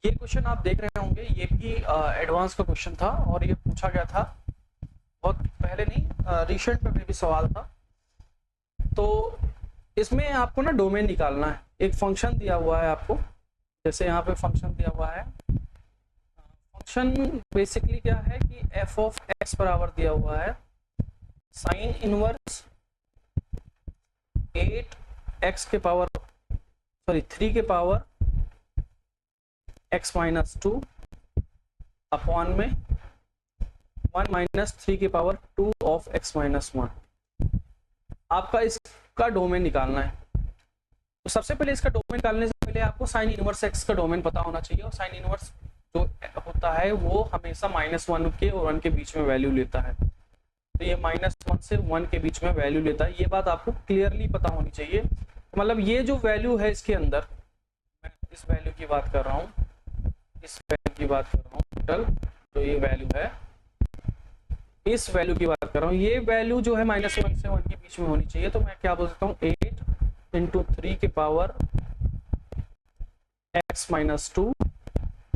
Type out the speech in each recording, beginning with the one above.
ये क्वेश्चन आप देख रहे होंगे, ये भी एडवांस का क्वेश्चन था और ये पूछा गया था बहुत पहले, नहीं रिसेंट में भी सवाल था। तो इसमें आपको ना डोमेन निकालना है। एक फंक्शन दिया हुआ है आपको, जैसे यहाँ पे फंक्शन दिया हुआ है। फंक्शन बेसिकली क्या है कि एफ ऑफ एक्स बराबर दिया हुआ है साइन इनवर्स 8 एक्स के पावर 3 के पावर x माइनस 2 अपॉन में 1 माइनस 3 के पावर 2 ऑफ x माइनस 1। आपका इसका डोमेन निकालना है। तो सबसे पहले इसका डोमेन निकालने से पहले आपको साइन इनवर्स x का डोमेन पता होना चाहिए, और साइन इनवर्स जो होता है वो हमेशा -1 के और 1 के बीच में वैल्यू लेता है। तो ये -1 से 1 के बीच में वैल्यू लेता है, ये बात आपको क्लियरली पता होनी चाहिए। मतलब ये जो वैल्यू है इसके अंदर, मैं इस वैल्यू की बात कर रहा हूँ, इस वैल्यू की बात कर रहा हूँ, टोटल जो ये वैल्यू है इस वैल्यू की बात कर रहा हूँ, ये वैल्यू जो है -1 से 1 के बीच में होनी चाहिए। तो मैं क्या बोल सकता हूँ, 8 इंटू 3 के पावर x माइनस 2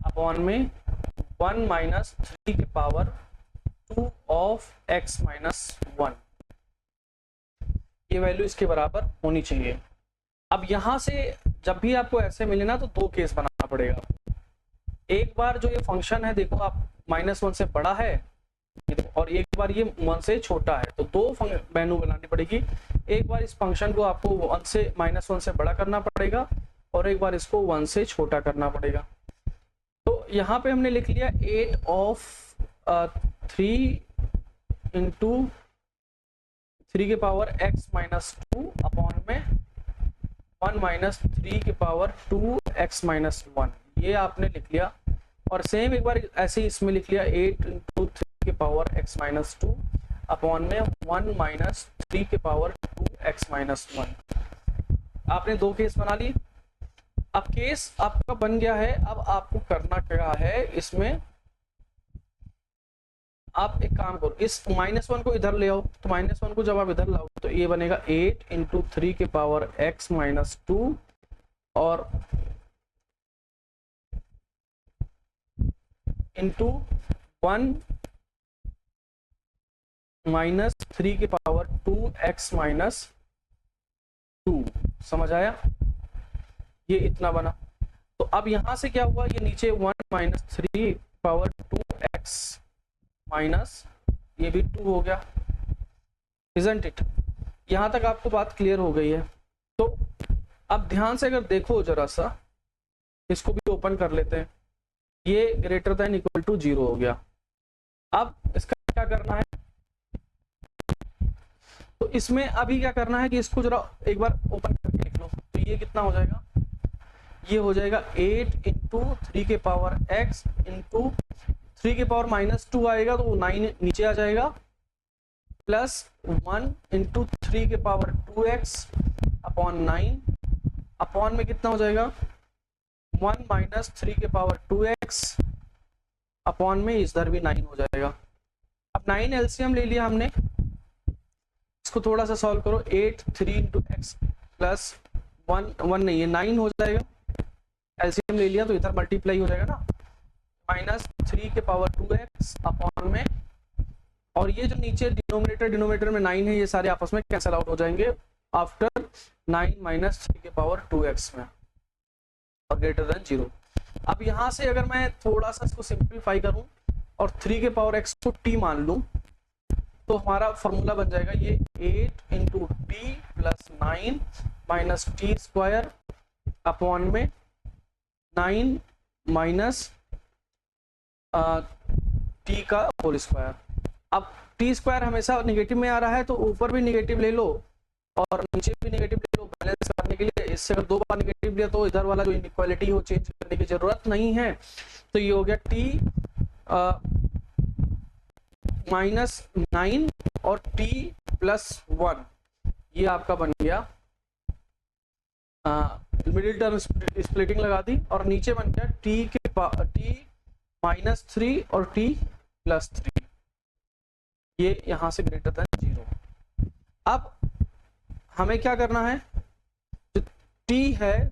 अपॉन में 1 माइनस 3 के पावर 2 ऑफ x माइनस 1, ये वैल्यू इसके बराबर होनी चाहिए। अब यहां से जब भी आपको ऐसे मिले ना, तो दो केस बनाना पड़ेगा। एक बार जो ये फंक्शन है, देखो आप -1 से बड़ा है और एक बार ये 1 से छोटा है, तो दो वैल्यू बनानी पड़ेगी। एक बार इस फंक्शन को आपको -1 से बड़ा करना पड़ेगा और एक बार इसको 1 से छोटा करना पड़ेगा। तो यहाँ पे हमने लिख लिया 8 ऑफ 3 इंटू 3 के पावर x माइनस 2 अपॉन में 1 माइनस 3 के पावर 2 x माइनस 1, ये आपने लिख लिया। और सेम एक बार ऐसे ही इसमें लिख लिया 8 इंटू 3 के पावर x माइनस 2 अपॉन में 1 माइनस 3 के पावर 2 x माइनस 1। आपने दो केस बना लिए। अब केस आपका बन गया है। अब आपको करना क्या है, इसमें आप एक काम करो, इस -1 को इधर ले आओ। तो -1 को जब आप इधर लाओ तो ये बनेगा 8 इंटू 3 के पावर x माइनस 2 और इंटू 1 माइनस 3 के पावर 2 x माइनस 2। समझ आया? ये इतना बना। तो अब यहां से क्या हुआ, ये नीचे 1 माइनस 3 पावर 2x माइनस ये भी 2 हो गया, इजंट इट? यहां तक आपको बात क्लियर हो गई है? तो अब ध्यान से अगर देखो जरा सा, इसको भी ओपन कर लेते हैं। ये ग्रेटर देन इक्वल टू 0 हो गया। अब इसका क्या करना है, तो इसमें अभी क्या करना है कि इसको जरा एक बार ओपन करके लिख लो। तो ये कितना हो जाएगा, ये हो जाएगा 8 इंटू 3 के पावर x इंटू 3 के पावर -2 आएगा तो 9 नीचे आ जाएगा, प्लस 1 इंटू 3 के पावर 2x अपॉन 9 अपॉन में कितना हो जाएगा 1 माइनस 3 के पावर 2x अपॉन में इधर भी 9 हो जाएगा। अब 9 एलसीएम ले लिया हमने, इसको थोड़ा सा सॉल्व करो। 8 3 इंटू एक्स प्लस 1 नहीं है 9 हो जाएगा। एलसीएम ले लिया तो इधर मल्टीप्लाई हो जाएगा ना, -3 के पावर 2x अपॉन में, और ये जो नीचे डिनोमिनेटर में 9 है, ये सारे आपस में कैंसिल आउट हो जाएंगे आफ्टर 9 माइनस 3 के पावर 2x में और ग्रेटर देन 0। अब यहां से अगर मैं थोड़ा सा इसको सिंप्लीफाई करूं और 3 के पावर x को t मान लूं, तो हमारा फॉर्मूला बन जाएगा ये 8 into T plus 9 minus T square upon में 9 माइनस टी का होल स्क्वायर। अब टी स्क्वायर हमेशा नेगेटिव में आ रहा है तो ऊपर भी नेगेटिव ले लो और नीचे भी नेगेटिव ले लो बैलेंस करने के लिए। इससे अगर दो बार नेगेटिव लिया तो इधर वाला जो इनइक्वालिटी हो चेंज करने की जरूरत नहीं है। तो ये हो गया टी -9 और t प्लस 1, ये आपका बन गया। मिडिल टर्म स्प्लिटिंग लगा दी और नीचे बन गया t -3 और t प्लस 3, ये यहां से ग्रेटर देन 0। अब हमें क्या करना है, जो t है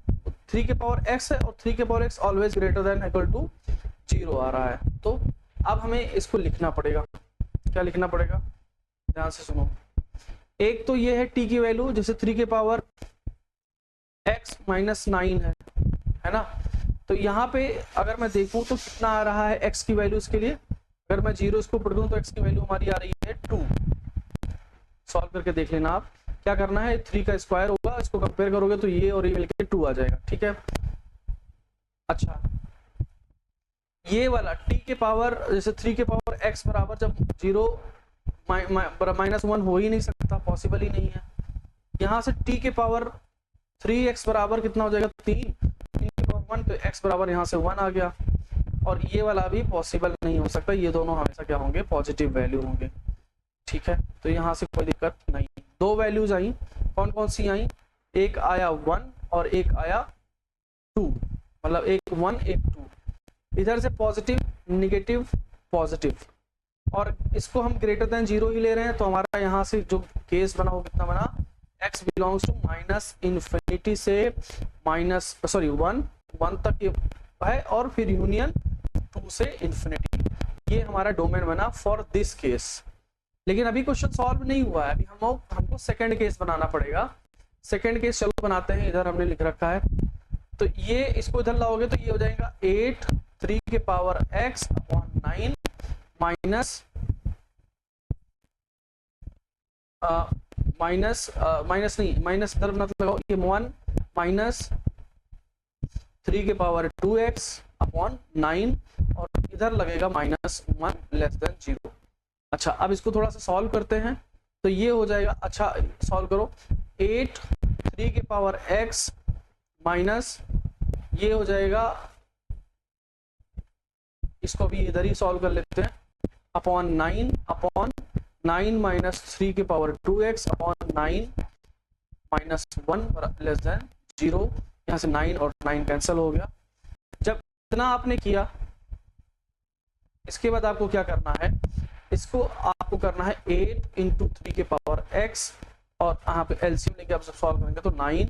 3 के पावर x है और 3 के power x always greater than equal to 0 आ रहा है। तो अब हमें इसको लिखना पड़ेगा। क्या लिखना पड़ेगा, ध्यान से सुनो। एक तो ये है t की वैल्यू, जैसे 3 के पावर x माइनस 9 है ना। तो यहाँ पे अगर मैं देखूं तो कितना आ रहा है x की वैल्यू, इसके लिए अगर मैं 0 इसको पढ़ दूं तो x की वैल्यू हमारी आ रही है 2। सॉल्व करके देख लेना आप। क्या करना है, 3 का स्क्वायर होगा, इसको कंपेयर करोगे तो ये और ये मिलकर 2 आ जाएगा, ठीक है। अच्छा, ये वाला t के पावर, जैसे 3 के पावर x बराबर जब 0 माइनस 1 हो ही नहीं सकता, पॉसिबल ही नहीं है। यहाँ से t के पावर 3x बराबर कितना हो जाएगा, 3 के पावर 1, तो x बराबर यहाँ से 1 आ गया। और ये वाला भी पॉसिबल नहीं हो सकता, ये दोनों हमेशा क्या होंगे, पॉजिटिव वैल्यू होंगे, ठीक है। तो यहाँ से कोई दिक्कत नहीं। दो वैल्यूज आई, कौन कौन सी आई, एक आया 1 और एक आया 2, मतलब एक 1 एक 2। इधर से पॉजिटिव निगेटिव पॉजिटिव, और इसको हम ग्रेटर देन 0 ही ले रहे हैं। तो हमारा यहाँ से जो केस बना वो कितना बना, x belongs to minus infinity से माइनस 1 तक ये है, और फिर यूनियन 2 से इन्फिनिटी। ये हमारा डोमेन बना फॉर दिस केस। लेकिन अभी क्वेश्चन सॉल्व नहीं हुआ है, अभी हमको सेकंड केस बनाना पड़ेगा। सेकंड केस चलो बनाते हैं। इधर हमने लिख रखा है, तो ये इसको इधर लाओगे तो ये हो जाएगा 8 3 के पावर x अपॉन 9 माइनस इधर मतलब ये 1 माइनस 3 के पावर 2x अपॉन 9, और इधर लगेगा माइनस 1 लेस देन 0। अच्छा, अब इसको थोड़ा सा सॉल्व करते हैं तो ये हो जाएगा, अच्छा सॉल्व करो, 8 3 के पावर x माइनस ये हो जाएगा, इसको भी इधर ही सॉल्व कर लेते हैं, अपॉन 9 माइनस 3 के power 2x upon 9 minus 1 less than 0। यहाँ से 9 और 9 कैंसिल हो गया। जब इतना आपने किया, इसके बाद आपको क्या करना है, इसको आपको करना है 8 इंटू 3 के पावर x, और यहाँ पे एलसीएम लेके आप सब सॉल्व करेंगे तो 9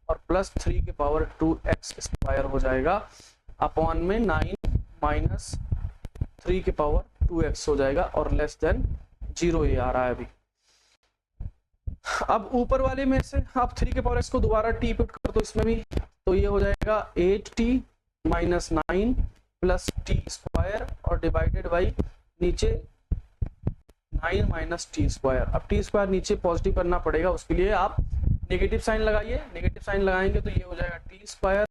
और प्लस 3 के पावर 2x स्क्वायर हो जाएगा, अपॉन में 9 माइनस 3 के पावर 2x हो जाएगा, और लेस देन 0 ये आ रहा है अभी। अब ऊपर वाले में से आप 3 के पावर x को दोबारा t पुट कर दो इसमें भी, तो ये हो जाएगा 8t minus 9 plus t square, और डिवाइडेड बाई नीचे 9 माइनस टी स्क्वायर। अब टी स्क्वायर नीचे पॉजिटिव करना पड़ेगा, उसके लिए आप नेगेटिव साइन लगाइए। नेगेटिव साइन लगाएंगे तो ये हो जाएगा T square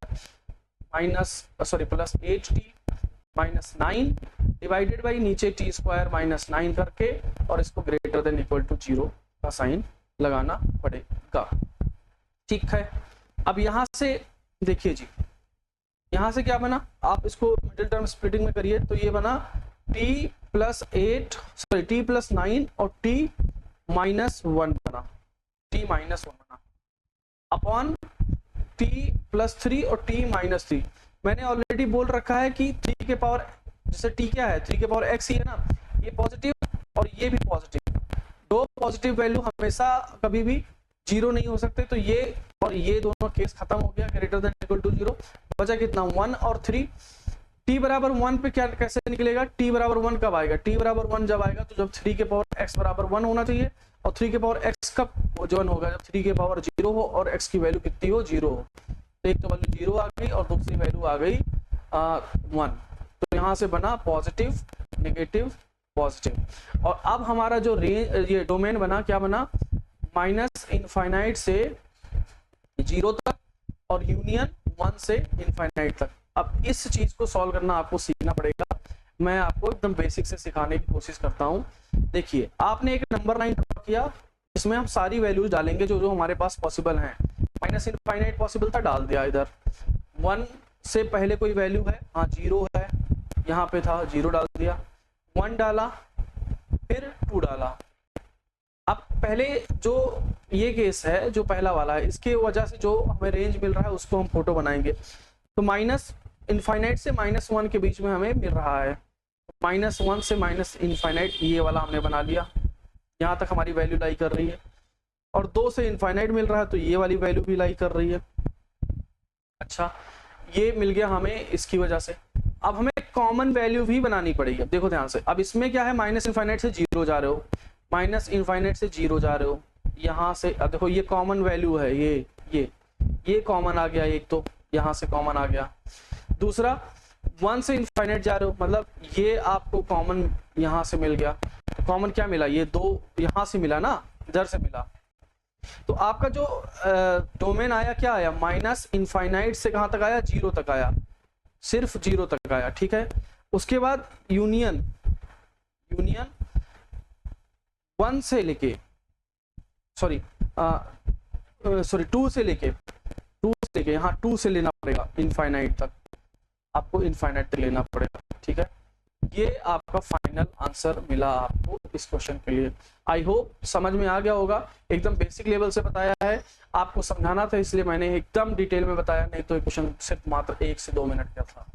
minus plus 8t minus 9 divided by नीचे टी स्क्वायर माइनस 9 करके, और इसको ग्रेटर देन इक्वल टू 0 का साइन लगाना पड़ेगा, ठीक है। अब यहाँ से देखिए जी, यहाँ से क्या बना, आप इसको मिडिल टर्म स्प्लिटिंग में करिए तो ये बना t प्लस 9 और t माइनस 1 बना, t माइनस 1 बना, अपॉन t प्लस 3 और t माइनस 3। मैंने ऑलरेडी बोल रखा है कि 3 के पावर, जैसे t क्या है, 3 के पावर x ही है ना, ये पॉजिटिव और ये भी पॉजिटिव, दो पॉजिटिव वैल्यू हमेशा कभी भी 0 नहीं हो सकते। तो ये और ये दोनों केस खत्म हो गया, ग्रेटर देन इक्वल टू 0। बचा कितना, 1 और 3। t बराबर 1 पे क्या कैसे निकलेगा, t बराबर 1 कब आएगा, t बराबर 1 जब आएगा तो जब 3 के पावर x बराबर 1 होना चाहिए, और 3 के पावर x कब 1 होगा, जब 3 के पावर 0 हो और x की वैल्यू कितनी हो, 0 हो। तो एक तो वैल्यू 0 आ गई और दूसरी वैल्यू आ गई 1। तो यहाँ से बना पॉजिटिव नेगेटिव पॉजिटिव। और अब हमारा जो रेंज, ये डोमेन बना, क्या बना, माइनस इनफाइनाइट से 0 तक और यूनियन 1 से इनफाइनाइट तक। अब इस चीज को सॉल्व करना आपको सीखना पड़ेगा, मैं आपको एकदम बेसिक से सिखाने की कोशिश करता हूँ। देखिए, आपने एक नंबर लाइन ड्रॉ किया, इसमें हम सारी वैल्यूज डालेंगे जो जो हमारे पास पॉसिबल हैं। माइनस इनफाइनाइट पॉसिबल था, डाल दिया इधर। 1 से पहले कोई वैल्यू है, हाँ 0 है, यहाँ पे था 0 डाल दिया, 1 डाला, फिर 2 डाला। अब पहले जो ये केस है, जो पहला वाला है, इसके वजह से जो हमें रेंज मिल रहा है उसको हम फोटो बनाएंगे। तो माइनस इनफाइनाइट से -1 के बीच में हमें मिल रहा है, -1 से माइनस इनफाइनाइट, ये वाला हमने बना लिया, यहाँ तक हमारी वैल्यू लाई कर रही है। और 2 से इनफाइनाइट मिल रहा है तो ये वाली वैल्यू भी लाई कर रही है। अच्छा, ये मिल गया हमें इसकी वजह से। अब हमें कॉमन वैल्यू भी बनानी पड़ेगी। अब देखो ध्यान से, अब इसमें क्या है, माइनस इनफाइनाइट से जीरो जा रहे हो, माइनस इनफाइनाइट से जीरो जा रहे हो, यहाँ से अब देखो ये कॉमन वैल्यू है, ये कॉमन आ गया, एक तो यहाँ से कॉमन आ गया। दूसरा 1 से इनफाइनाइट जा रहे हो, मतलब ये आपको कॉमन यहाँ से मिल गया। कॉमन क्या मिला, ये 2 यहाँ से मिला ना, इधर से मिला। तो आपका जो डोमेन आया क्या आया, माइनस इनफाइनाइट से कहाँ तक आया, 0 तक आया, सिर्फ 0 तक आया, ठीक है। उसके बाद यूनियन 1 से लेके सॉरी 2 से लेके यहाँ 2 से लेना पड़ेगा इनफाइनाइट तक, आपको इनफाइनाइट तक लेना पड़ेगा, ठीक है। ये आपका फाइनल आंसर मिला आपको इस क्वेश्चन के लिए। आई होप समझ में आ गया होगा, एकदम बेसिक लेवल से बताया है, आपको समझाना था इसलिए मैंने एकदम डिटेल में बताया, नहीं तो ये क्वेश्चन सिर्फ मात्र 1 से 2 मिनट का था।